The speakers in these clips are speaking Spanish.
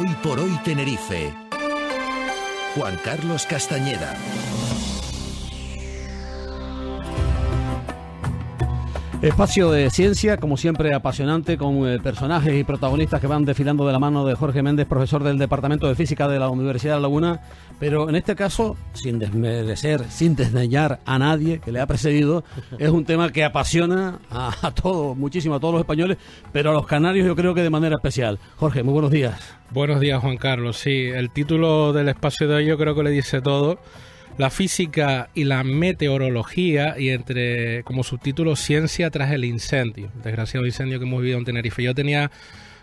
Hoy por hoy Tenerife. Juan Carlos Castañeda. Espacio de ciencia, como siempre apasionante, con personajes y protagonistas que van desfilando de la mano de Jorge Méndez, profesor del Departamento de Física de la Universidad de La Laguna, pero en este caso, sin desmerecer, sin desdeñar a nadie que le ha precedido, es un tema que apasiona a todos, muchísimo a todos los españoles, pero a los canarios yo creo que de manera especial. Jorge, muy buenos días. Buenos días, Juan Carlos. Sí, el título del espacio de hoy yo creo que le dice todo. La física y la meteorología, y entre como subtítulo Ciencia tras el incendio, el desgraciado incendio que hemos vivido en Tenerife. Yo tenía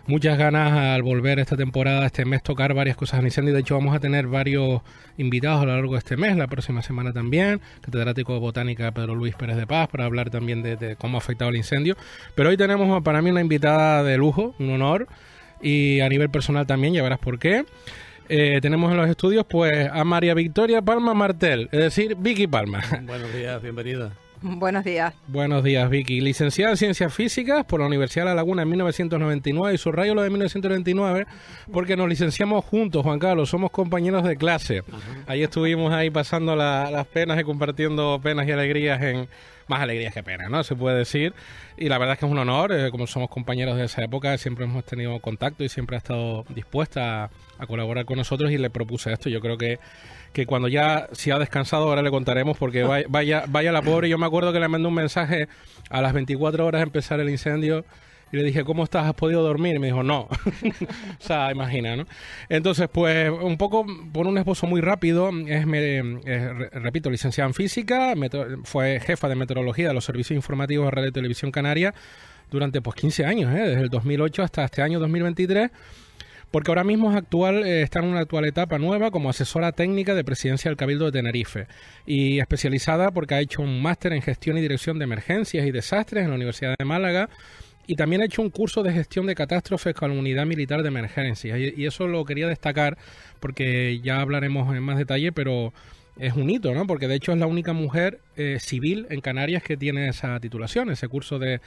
muchas ganas al volver esta temporada, este mes, tocar varias cosas del incendio. De hecho, vamos a tener varios invitados a lo largo de este mes, la próxima semana también, catedrático de botánica Pedro Luis Pérez de Paz, para hablar también de cómo ha afectado el incendio. Pero hoy tenemos para mí una invitada de lujo, un honor, y a nivel personal también, ya verás por qué. Tenemos en los estudios pues a María Victoria Palma Martel, es decir, Vicky Palma. Buenos días, bienvenida. Buenos días. Buenos días, Vicky. Licenciada en Ciencias Físicas por la Universidad de La Laguna en 1999, y subrayo lo de 1999 porque nos licenciamos juntos, Juan Carlos, somos compañeros de clase. Ahí estuvimos ahí pasando las penas y compartiendo penas y alegrías, más alegrías que penas, ¿no? Se puede decir. Y la verdad es que es un honor, como somos compañeros de esa época, siempre hemos tenido contacto y siempre ha estado dispuesta a colaborar con nosotros, y le propuse esto. Yo creo que cuando ya se ha descansado, ahora le contaremos, porque vaya la pobre. Yo me acuerdo que le mandé un mensaje a las 24 horas de empezar el incendio y le dije, ¿cómo estás? ¿Has podido dormir? Y me dijo, no. O sea, imagina, ¿no? Entonces, pues, un poco por un esbozo muy rápido, repito, licenciada en física, fue jefa de meteorología de los servicios informativos de Radio y Televisión Canaria durante pues 15 años, desde el 2008 hasta este año 2023. Porque ahora mismo está en una actual etapa nueva como asesora técnica de presidencia del Cabildo de Tenerife, y especializada porque ha hecho un máster en gestión y dirección de emergencias y desastres en la Universidad de Málaga, y también ha hecho un curso de gestión de catástrofes con la Unidad Militar de Emergencias, y eso lo quería destacar porque ya hablaremos en más detalle, pero es un hito, ¿no? Porque de hecho es la única mujer civil en Canarias que tiene esa titulación, ese curso de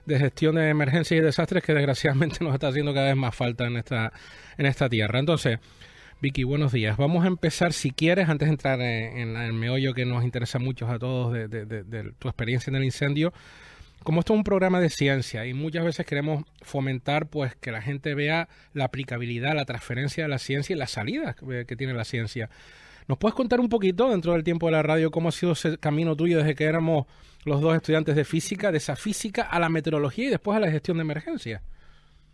gestión de emergencias y desastres, que desgraciadamente nos está haciendo cada vez más falta en esta tierra. Entonces, Vicky, buenos días. Vamos a empezar, si quieres, antes de entrar en el meollo que nos interesa mucho a todos de tu experiencia en el incendio. Como esto es un programa de ciencia y muchas veces queremos fomentar pues que la gente vea la aplicabilidad, la transferencia de la ciencia y las salidas que tiene la ciencia. ¿Nos puedes contar un poquito, dentro del tiempo de la radio, cómo ha sido ese camino tuyo desde que éramos los dos estudiantes de física, de esa física a la meteorología y después a la gestión de emergencias?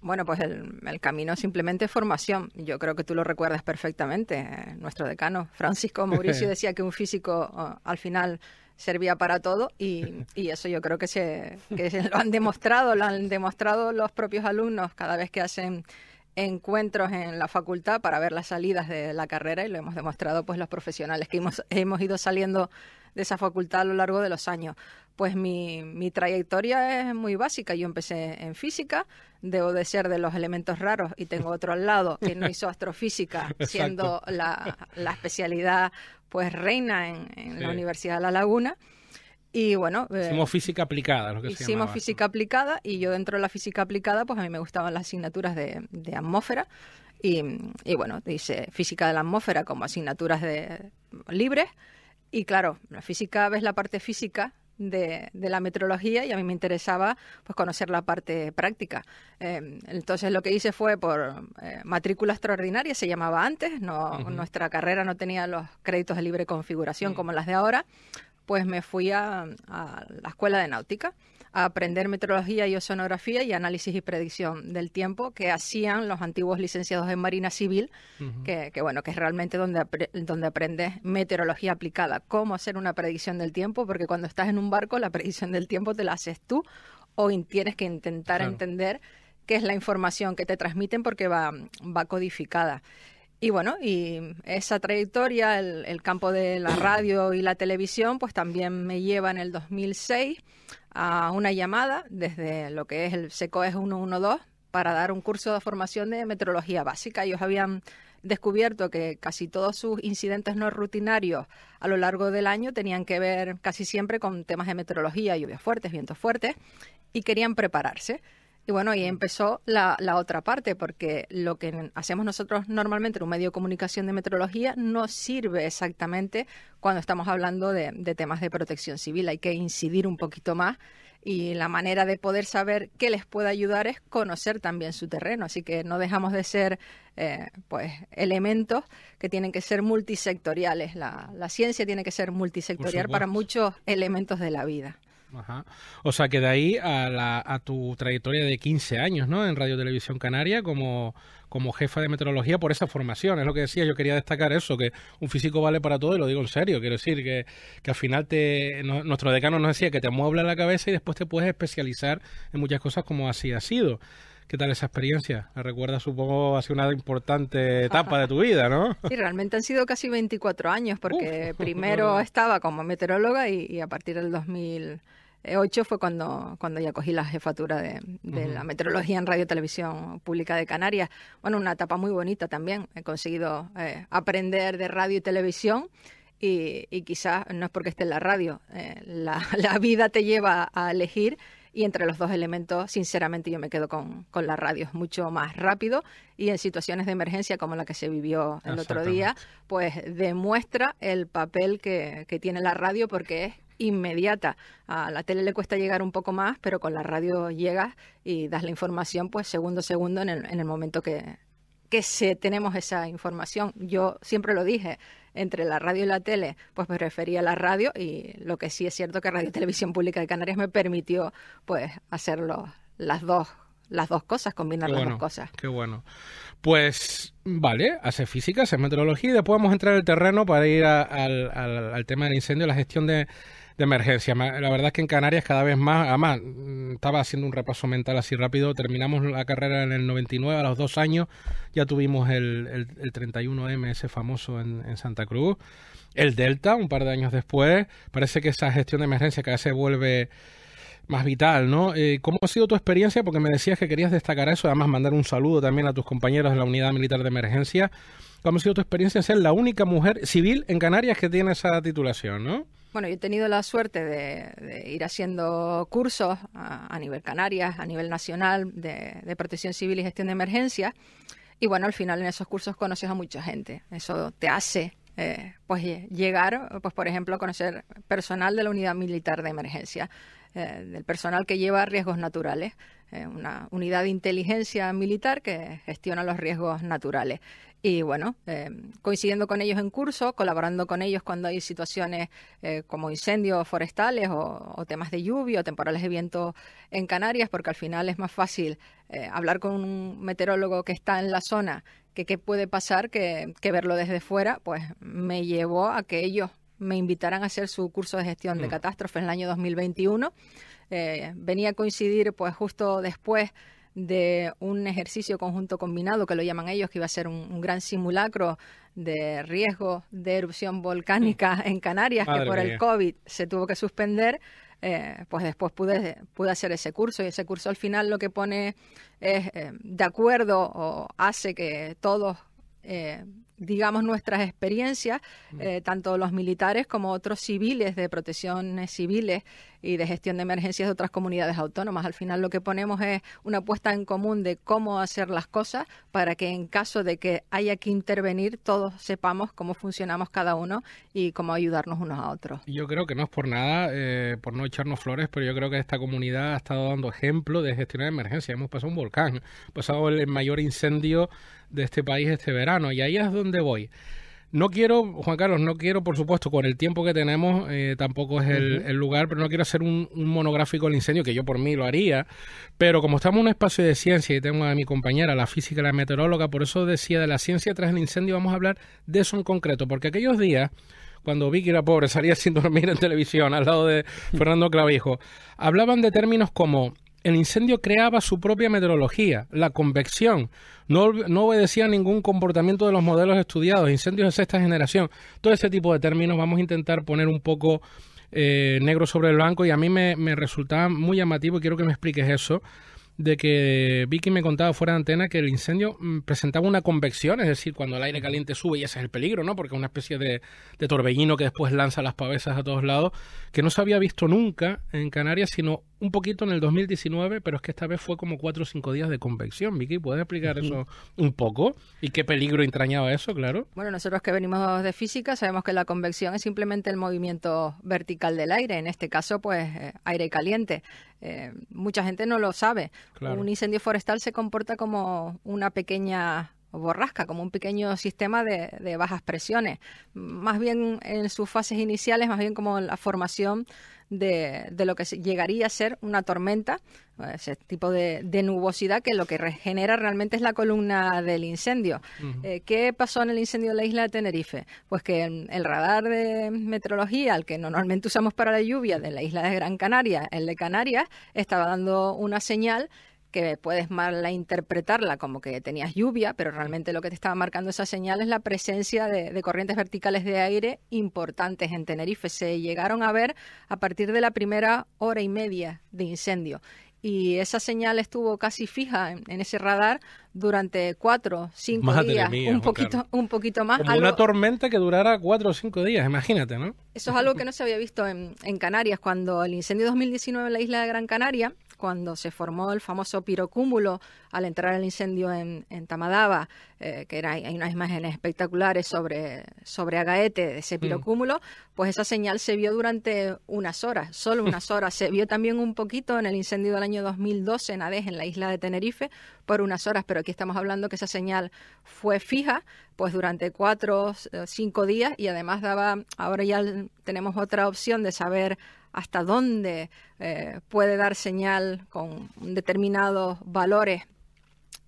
Bueno, pues el camino es simplemente formación. Yo creo que tú lo recuerdas perfectamente. Nuestro decano, Francisco Mauricio, decía que un físico al final servía para todo, y eso yo creo que lo han demostrado los propios alumnos cada vez que hacen encuentros en la facultad para ver las salidas de la carrera, y lo hemos demostrado pues los profesionales que hemos ido saliendo de esa facultad a lo largo de los años. Pues mi trayectoria es muy básica. Yo empecé en física, debo de ser de los elementos raros, y tengo otro al lado que no hizo astrofísica, siendo la especialidad pues reina en la Universidad de La Laguna. Y bueno, hicimos física aplicada, lo que se llamaba. Hicimos física aplicada, y yo dentro de la física aplicada, pues a mí me gustaban las asignaturas de atmósfera, y bueno, hice física de la atmósfera como asignaturas libres, y claro, la física, ves la parte física de la meteorología, y a mí me interesaba pues conocer la parte práctica. Entonces lo que hice fue por matrícula extraordinaria, se llamaba antes, nuestra carrera no tenía los créditos de libre configuración como las de ahora. Pues me fui a la Escuela de Náutica a aprender meteorología y oceanografía y análisis y predicción del tiempo, que hacían los antiguos licenciados en Marina Civil, que es realmente donde aprendes meteorología aplicada, cómo hacer una predicción del tiempo, porque cuando estás en un barco la predicción del tiempo te la haces tú, o tienes que intentar entender qué es la información que te transmiten, porque va codificada. Y bueno, y esa trayectoria, el campo de la radio y la televisión, pues también me lleva en el 2006 a una llamada desde lo que es el SECOES 112 para dar un curso de formación de meteorología básica. Ellos habían descubierto que casi todos sus incidentes no rutinarios a lo largo del año tenían que ver casi siempre con temas de meteorología, lluvias fuertes, vientos fuertes, y querían prepararse. Y bueno, ahí empezó la otra parte, porque lo que hacemos nosotros normalmente en un medio de comunicación de meteorología no sirve exactamente cuando estamos hablando de temas de protección civil. Hay que incidir un poquito más, y la manera de poder saber qué les puede ayudar es conocer también su terreno. Así que no dejamos de ser pues elementos que tienen que ser multisectoriales. La ciencia tiene que ser multisectorial para muchos elementos de la vida. Ajá. O sea que de ahí a tu trayectoria de 15 años, ¿no? En Radio Televisión Canaria como jefa de meteorología por esa formación. Es lo que decía, yo quería destacar eso, que un físico vale para todo, y lo digo en serio. Quiero decir que al final nuestro decano nos decía que te amuebla la cabeza y después te puedes especializar en muchas cosas, como así ha sido. ¿Qué tal esa experiencia? ¿La recuerdas? Supongo ha sido una importante etapa de tu vida, ¿no? Sí, realmente han sido casi 24 años, porque primero estaba como meteoróloga y a partir del 2008 fue cuando ya cogí la jefatura de la meteorología en Radio Televisión Pública de Canarias. Bueno, una etapa muy bonita también. He conseguido aprender de radio y televisión. Y quizás no es porque esté en la radio, la vida te lleva a elegir, y entre los dos elementos, sinceramente, yo me quedo con la radio. Es mucho más rápido, y en situaciones de emergencia como la que se vivió el otro día, pues demuestra el papel que tiene la radio, porque es inmediata. A la tele le cuesta llegar un poco más, pero con la radio llegas y das la información pues segundo a segundo en el momento que tenemos esa información. Yo siempre lo dije, entre la radio y la tele, pues prefería la radio, y lo que sí es cierto que Radio Televisión Pública de Canarias me permitió pues hacer las dos cosas, combinar las dos cosas. Qué bueno. Pues vale, hace física, hace meteorología, y después vamos a entrar en el terreno para ir al tema del incendio y la gestión de emergencia. La verdad es que en Canarias cada vez más, además, estaba haciendo un repaso mental así rápido, terminamos la carrera en el 99, a los 2 años ya tuvimos el 31M, ese famoso en Santa Cruz, el Delta, un par de años después. Parece que esa gestión de emergencia cada vez se vuelve más vital, ¿no? ¿Cómo ha sido tu experiencia? Porque me decías que querías destacar eso, además mandar un saludo también a tus compañeros de la Unidad Militar de Emergencia. ¿Cómo ha sido tu experiencia en ser la única mujer civil en Canarias que tiene esa titulación, no? Bueno, yo he tenido la suerte de ir haciendo cursos a nivel Canarias, a nivel nacional, de protección civil y gestión de emergencias. Y bueno, al final en esos cursos conoces a mucha gente. Eso te hace pues llegar, pues por ejemplo, a conocer personal de la Unidad Militar de Emergencia, del personal que lleva riesgos naturales, una unidad de inteligencia militar que gestiona los riesgos naturales. Y bueno, coincidiendo con ellos en curso, colaborando con ellos cuando hay situaciones como incendios forestales o temas de lluvia o temporales de viento en Canarias, porque al final es más fácil hablar con un meteorólogo que está en la zona que qué puede pasar que verlo desde fuera. Pues me llevó a que ellos me invitaran a hacer su curso de gestión de catástrofes en el año 2021. Venía a coincidir pues justo después de un ejercicio conjunto combinado, que lo llaman ellos, que iba a ser un gran simulacro de riesgo de erupción volcánica en Canarias, que por el COVID se tuvo que suspender. Pues después pude hacer ese curso, y ese curso al final lo que pone es de acuerdo, o hace que todos digamos nuestras experiencias, tanto los militares como otros civiles de protección civiles y de gestión de emergencias de otras comunidades autónomas. Al final lo que ponemos es una puesta en común de cómo hacer las cosas para que en caso de que haya que intervenir todos sepamos cómo funcionamos cada uno y cómo ayudarnos unos a otros. Yo creo que no es por nada, por no echarnos flores, pero yo creo que esta comunidad ha estado dando ejemplo de gestionar emergencias. Hemos pasado un volcán, hemos pasado el mayor incendio de este país este verano, y ahí es donde voy. No quiero, Juan Carlos, por supuesto, con el tiempo que tenemos, tampoco es el lugar, pero no quiero hacer un monográfico del incendio, que yo por mí lo haría, pero como estamos en un espacio de ciencia y tengo a mi compañera, la física y la meteoróloga, por eso decía de la ciencia tras el incendio, vamos a hablar de eso en concreto, porque aquellos días, cuando Vicky era pobre, salía sin dormir en televisión, al lado de Fernando Clavijo, hablaban de términos como: el incendio creaba su propia meteorología, la convección, no obedecía a ningún comportamiento de los modelos estudiados, incendios de sexta generación. Todo ese tipo de términos vamos a intentar poner un poco negro sobre el blanco, y a mí me resultaba muy llamativo, y quiero que me expliques eso. de que Vicky me contaba fuera de antena que el incendio presentaba una convección, es decir, cuando el aire caliente sube, y ese es el peligro, ¿no? Porque es una especie de torbellino que después lanza las pavesas a todos lados, que no se había visto nunca en Canarias, sino un poquito en el 2019, pero es que esta vez fue como 4 o 5 días de convección. Vicky, ¿puedes explicar eso un poco? ¿Y qué peligro entrañaba eso, claro? Bueno, nosotros que venimos de física sabemos que la convección es simplemente el movimiento vertical del aire, en este caso, pues, aire caliente. Mucha gente no lo sabe. Claro. Un incendio forestal se comporta como una pequeña borrasca, como un pequeño sistema de bajas presiones. Más bien en sus fases iniciales, más bien como la formación de lo que llegaría a ser una tormenta, ese tipo de nubosidad que lo que genera realmente es la columna del incendio. ¿Qué pasó en el incendio de la isla de Tenerife? Pues que el radar de meteorología, el que normalmente usamos para la lluvia de la isla de Gran Canaria, el de Canarias, estaba dando una señal que puedes malinterpretarla como que tenías lluvia, pero realmente lo que te estaba marcando esa señal es la presencia de corrientes verticales de aire importantes en Tenerife. Se llegaron a ver a partir de la primera hora y media de incendio. Y esa señal estuvo casi fija en ese radar durante 4 o 5 días, mía, un poquito más. Como una tormenta que durara 4 o 5 días, imagínate, ¿no? Eso es algo que no se había visto en Canarias. Cuando el incendio 2019 en la isla de Gran Canaria, cuando se formó el famoso pirocúmulo al entrar el incendio en Tamadaba, hay unas imágenes espectaculares sobre Agaete de ese pirocúmulo, pues esa señal se vio durante unas horas, solo unas horas. Se vio también un poquito en el incendio del año 2012 en Adés, en la isla de Tenerife, por unas horas, pero aquí estamos hablando que esa señal fue fija pues durante 4 o 5 días, y además ahora ya tenemos otra opción de saber hasta dónde puede dar señal con determinados valores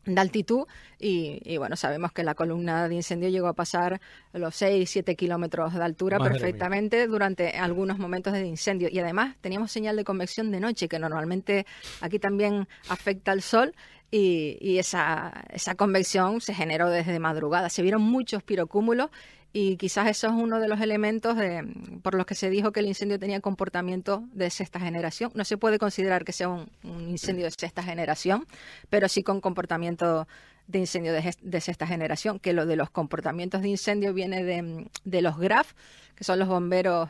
de altitud, y bueno, sabemos que la columna de incendio llegó a pasar los 6-7 kilómetros de altura perfectamente durante algunos momentos de incendio, y además teníamos señal de convección de noche, que normalmente aquí también afecta al sol, y esa convección se generó desde madrugada. Se vieron muchos pirocúmulos, y quizás eso es uno de los elementos por los que se dijo que el incendio tenía comportamiento de sexta generación. No se puede considerar que sea un incendio de sexta generación, pero sí con comportamiento de incendio de sexta generación, que lo de los comportamientos de incendio viene de los GRAF, que son los bomberos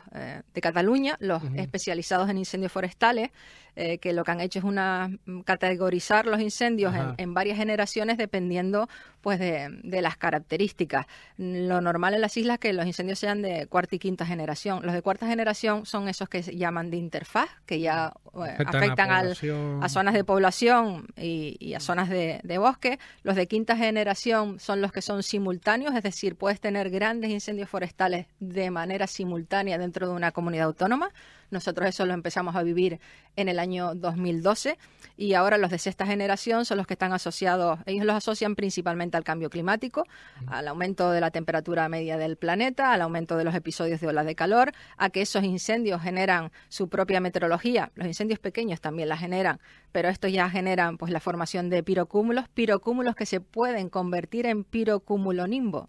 de Cataluña, los especializados en incendios forestales, que lo que han hecho es categorizar los incendios en varias generaciones dependiendo pues de las características. Lo normal en las islas es que los incendios sean de cuarta y quinta generación. Los de cuarta generación son esos que se llaman de interfaz, que ya afectan a zonas de población y a zonas de bosque. Los de quinta generación son los que son simultáneos, es decir, puedes tener grandes incendios forestales de manera simultánea dentro de una comunidad autónoma. Nosotros eso lo empezamos a vivir en el año 2012, y ahora los de sexta generación son los que están asociados, ellos los asocian principalmente al cambio climático, al aumento de la temperatura media del planeta, al aumento de los episodios de olas de calor, a que esos incendios generan su propia meteorología. Los incendios pequeños también la generan, pero estos ya generan pues la formación de pirocúmulos que se pueden convertir en pirocumulonimbo.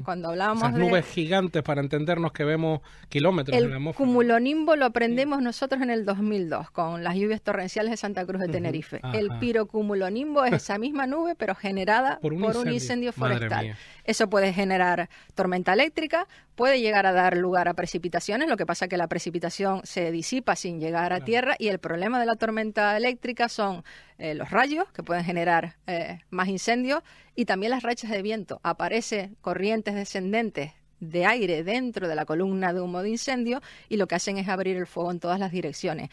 Cuando hablábamos esas nubes gigantes, para entendernos, que vemos kilómetros en la atmósfera. El cumulonimbo lo aprendemos nosotros en el 2002 con las lluvias torrenciales de Santa Cruz de Tenerife. El pirocumulonimbo es esa misma nube, pero generada por un incendio forestal. Eso puede generar tormenta eléctrica, puede llegar a dar lugar a precipitaciones, lo que pasa es que la precipitación se disipa sin llegar a tierra, y el problema de la tormenta eléctrica son los rayos, que pueden generar más incendios, y también las rachas de viento. Aparecen corrientes descendentes de aire dentro de la columna de humo de incendio, y lo que hacen es abrir el fuego en todas las direcciones.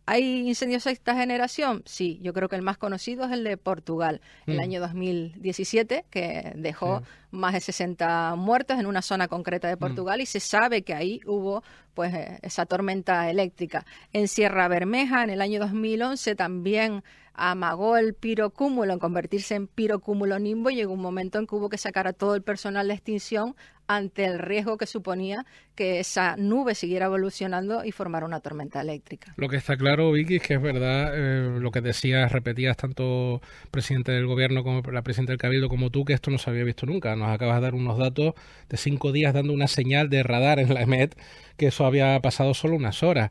¿Hay incendios de sexta generación? Sí, yo creo que el más conocido es el de Portugal, el año 2017, que dejó más de 60 muertos en una zona concreta de Portugal, y se sabe que ahí hubo pues esa tormenta eléctrica. En Sierra Bermeja, en el año 2011, también amagó el pirocúmulo en convertirse en pirocumulonimbo, y llegó un momento en que hubo que sacar a todo el personal de extinción ante el riesgo que suponía que esa nube siguiera evolucionando y formara una tormenta eléctrica. Lo que está claro, Vicky, es que es verdad lo que decías, repetías tanto presidente del gobierno como la presidenta del Cabildo como tú, que esto no se había visto nunca. Nos acabas de dar unos datos de 5 días dando una señal de radar en la EMET, que eso había pasado solo unas horas.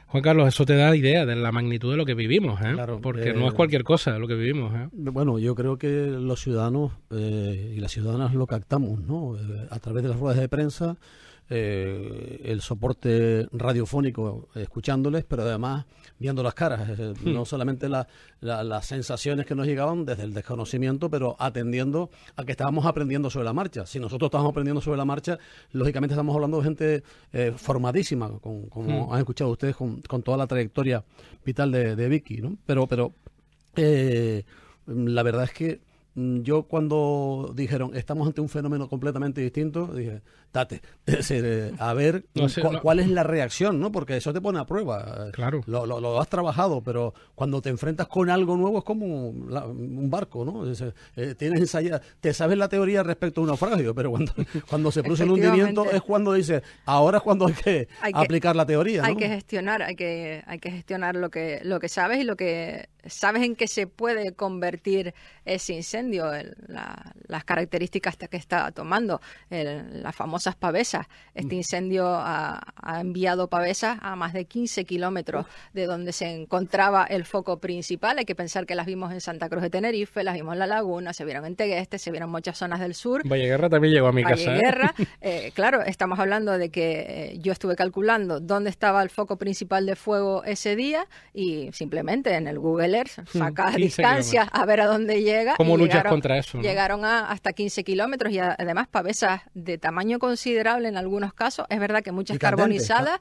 Juan Carlos, eso te da idea de la magnitud de lo que vivimos, ¿eh? Claro, porque no es cualquier cosa lo que vivimos, ¿eh? Bueno, yo creo que los ciudadanos y las ciudadanas lo captamos, ¿no? A través de las ruedas de prensa, el soporte radiofónico escuchándoles, pero además viendo las caras, no solamente las sensaciones que nos llegaban desde el desconocimiento, pero atendiendo a que estábamos aprendiendo sobre la marcha. Si nosotros estábamos aprendiendo sobre la marcha, lógicamente estamos hablando de gente formadísima, como han escuchado ustedes, con toda la trayectoria vital de Vicky, ¿no? Pero la verdad es que yo cuando dijeron estamos ante un fenómeno completamente distinto, dije, date, a ver cuál es la reacción, ¿no? Porque eso te pone a prueba. Claro. Lo has trabajado, pero cuando te enfrentas con algo nuevo es como un barco, ¿no? Tienes ensayado, te sabes la teoría respecto a un naufragio, pero cuando se produce el hundimiento es cuando dices, ahora es cuando hay que aplicar la teoría, ¿no? Hay que gestionar, hay que gestionar lo que sabes y lo que sabes en qué se puede convertir ese incendio, las características que está tomando, las famosas pavesas. Este incendio ha enviado pavesas a más de 15 kilómetros de donde se encontraba el foco principal. Hay que pensar que las vimos en Santa Cruz de Tenerife, las vimos en La Laguna, se vieron en Tegueste, se vieron en muchas zonas del sur. Valleguerra también llegó a mi casa. Valleguerra, claro, estamos hablando de que yo estuve calculando dónde estaba el foco principal de fuego ese día y simplemente en el Google Earth saca distancias a ver a dónde llega. ¿Cómo luchas contra eso, ¿no? Llegaron hasta 15 kilómetros y además pavesas de tamaño considerable en algunos casos. Es verdad que muchas carbonizadas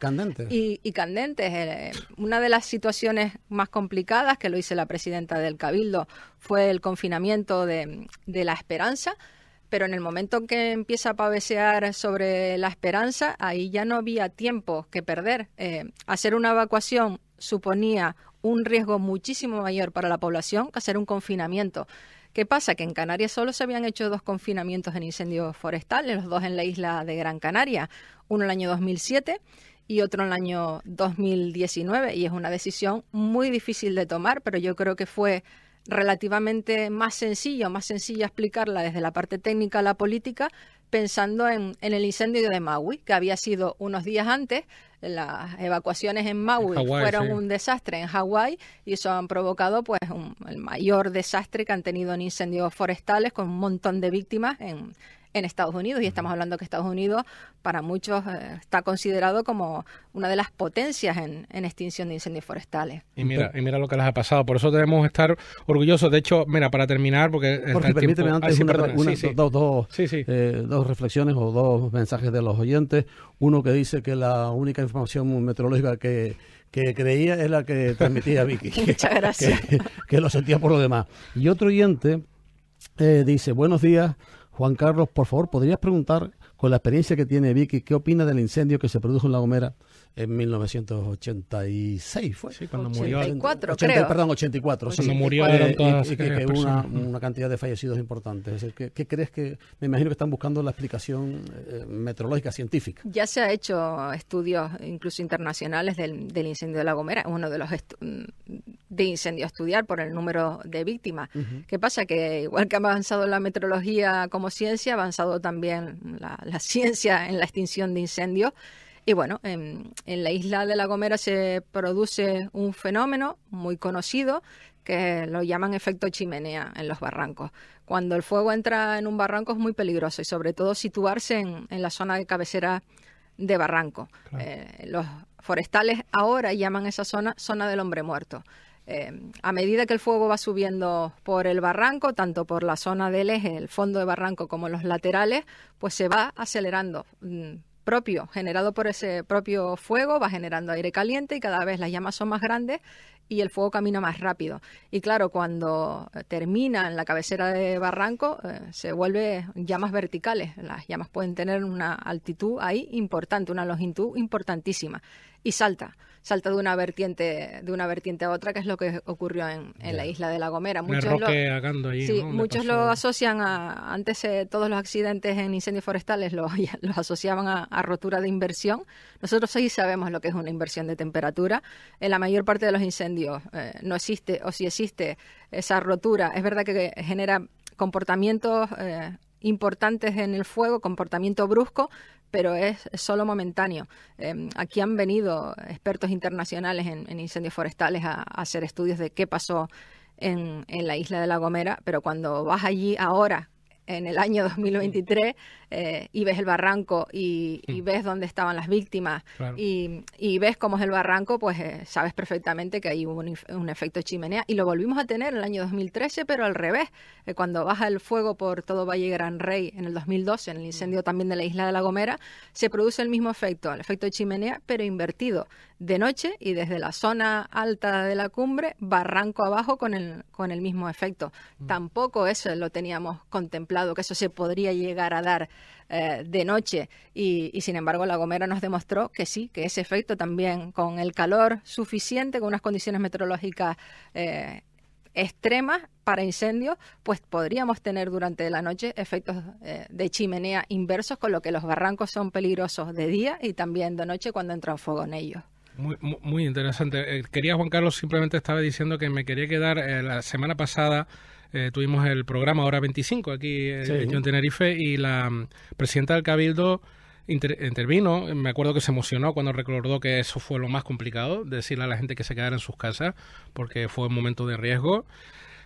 y candentes. Una de las situaciones más complicadas, que lo dice la presidenta del Cabildo, fue el confinamiento de La Esperanza. Pero en el momento que empieza a pavesear sobre La Esperanza, ahí ya no había tiempo que perder. Hacer una evacuación suponía un riesgo muchísimo mayor para la población que hacer un confinamiento. ¿Qué pasa? Que en Canarias solo se habían hecho 2 confinamientos en incendios forestales, los 2 en la isla de Gran Canaria, uno en el año 2007 y otro en el año 2019, y es una decisión muy difícil de tomar, pero yo creo que fue relativamente más sencilla explicarla desde la parte técnica a la política, pensando en el incendio de Maui, que había sido unos días antes. Las evacuaciones en Maui fueron un desastre en Hawái y eso han provocado pues el mayor desastre que han tenido en incendios forestales, con un montón de víctimas en Estados Unidos. Y estamos hablando que Estados Unidos para muchos está considerado como una de las potencias en extinción de incendios forestales. Y mira lo que les ha pasado. Por eso debemos estar orgullosos. De hecho, mira, para terminar, porque permíteme antes dos reflexiones o 2 mensajes de los oyentes. Uno que dice que la única información meteorológica que creía es la que transmitía Vicky. Muchas gracias. Que lo sentía por lo demás. Y otro oyente dice, buenos días, Juan Carlos, por favor, ¿podrías preguntar, con la experiencia que tiene Vicky, qué opina del incendio que se produjo en La Gomera en 1986? ¿Fue? Sí, cuando murió. 84, creo. Perdón, 84. Cuando sí. murió y que hubo una cantidad de fallecidos importantes. Es decir, ¿qué crees que...? Me imagino que están buscando la explicación meteorológica, científica. Ya se ha hecho estudios, incluso internacionales, del incendio de La Gomera. Uno de los de incendio a estudiar por el número de víctimas. ¿Qué pasa? Que igual que ha avanzado la meteorología como ciencia, ha avanzado también la ciencia en la extinción de incendios. Y bueno, en la isla de La Gomera se produce un fenómeno muy conocido que lo llaman efecto chimenea en los barrancos. Cuando el fuego entra en un barranco es muy peligroso y sobre todo situarse en la zona de cabecera de barranco. Claro. Los forestales ahora llaman esa zona del hombre muerto. A medida que el fuego va subiendo por el barranco, tanto por la zona del eje, el fondo de barranco, como los laterales, pues se va acelerando. Generado por ese propio fuego, va generando aire caliente y cada vez las llamas son más grandes y el fuego camina más rápido. Y claro, cuando termina en la cabecera de barranco, se vuelve llamas verticales. Las llamas pueden tener una altitud ahí importante, una longitud importantísima. Y salta de una vertiente a otra, que es lo que ocurrió en la isla de La Gomera. Muchos lo asocian antes todos los accidentes en incendios forestales los asociaban a rotura de inversión. Nosotros sí sabemos lo que es una inversión de temperatura. En la mayor parte de los incendios no existe, o si existe esa rotura, es verdad que genera comportamientos importantes en el fuego, comportamiento brusco, pero es solo momentáneo. Aquí han venido expertos internacionales en incendios forestales a hacer estudios de qué pasó en la isla de La Gomera, pero cuando vas allí ahora, en el año 2023, y ves el barranco y ves dónde estaban las víctimas, Claro. y ves cómo es el barranco, pues sabes perfectamente que hay un efecto chimenea, y lo volvimos a tener en el año 2013, pero al revés. Cuando baja el fuego por todo Valle Gran Rey en el 2012, en el incendio también de la isla de La Gomera, se produce el mismo efecto, el efecto chimenea, pero invertido. De noche y desde la zona alta de la cumbre, barranco abajo con el mismo efecto. Tampoco eso lo teníamos contemplado, que eso se podría llegar a dar de noche, y sin embargo La Gomera nos demostró que sí, que ese efecto también, con el calor suficiente, con unas condiciones meteorológicas extremas para incendios, pues podríamos tener durante la noche efectos de chimenea inversos, con lo que los barrancos son peligrosos de día y también de noche cuando entra un fuego en ellos. Muy interesante. Quería, Juan Carlos, simplemente estaba diciendo que me quería quedar, la semana pasada tuvimos el programa Hora 25 aquí yo en Tenerife, y la presidenta del Cabildo intervino. Me acuerdo que se emocionó cuando recordó que eso fue lo más complicado, decirle a la gente que se quedara en sus casas porque fue un momento de riesgo.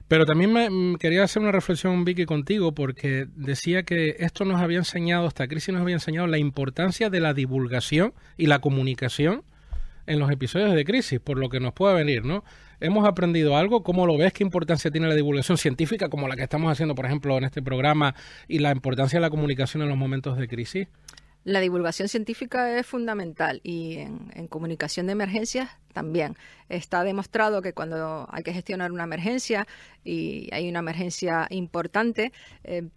Pero también quería hacer una reflexión, Vicky, contigo, porque decía que esto nos había enseñado, esta crisis nos había enseñado la importancia de la divulgación y la comunicación en los episodios de crisis, por lo que nos pueda venir, ¿no? ¿Hemos aprendido algo? ¿Cómo lo ves? ¿Qué importancia tiene la divulgación científica, como la que estamos haciendo, por ejemplo, en este programa, y la importancia de la comunicación en los momentos de crisis? La divulgación científica es fundamental, y en comunicación de emergencias también. Está demostrado que cuando hay que gestionar una emergencia y hay una emergencia importante,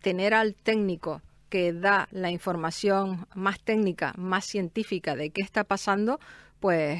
tener al técnico que da la información más técnica, más científica de qué está pasando, pues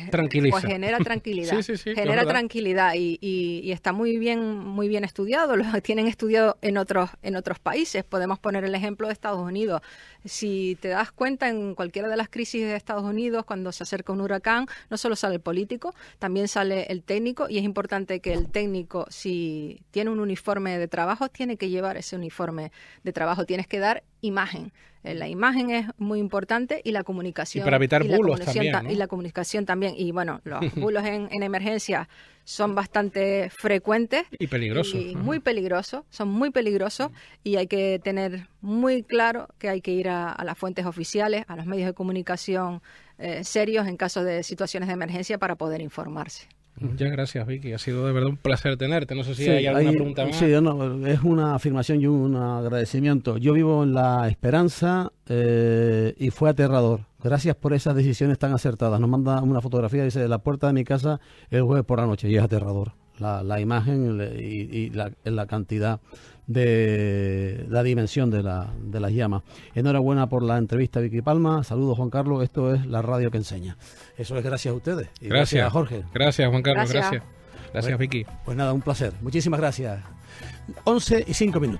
genera tranquilidad. Sí, genera tranquilidad, y está muy bien estudiado. Lo tienen estudiado en otros países. Podemos poner el ejemplo de Estados Unidos. Si te das cuenta, en cualquiera de las crisis de Estados Unidos, cuando se acerca un huracán, no solo sale el político, también sale el técnico, y es importante que el técnico, si tiene un uniforme de trabajo, tiene que llevar ese uniforme de trabajo. Tienes que dar imagen. La imagen es muy importante, y la comunicación. Y para evitar bulos también, ¿no? Y la comunicación también. Y bueno, los bulos en emergencia son bastante frecuentes. Y peligrosos. Y muy peligrosos, son muy peligrosos, y hay que tener muy claro que hay que ir a las fuentes oficiales, a los medios de comunicación serios en caso de situaciones de emergencia, para poder informarse. Muchas gracias, Vicky. Ha sido de verdad un placer tenerte. No sé si hay alguna pregunta más. Sí, no, es una afirmación y un agradecimiento. Yo vivo en La Esperanza y fue aterrador. Gracias por esas decisiones tan acertadas. Nos manda una fotografía, dice, de la puerta de mi casa el jueves por la noche, y es aterrador. La imagen y la cantidad de la dimensión de las llamas. Enhorabuena por la entrevista, Vicky Palma. Saludos, Juan Carlos. Esto es la radio que enseña. Eso es gracias a ustedes. Y gracias a Jorge. Gracias, Juan Carlos. Gracias, bueno, Vicky. Pues nada, un placer. Muchísimas gracias. 11:05.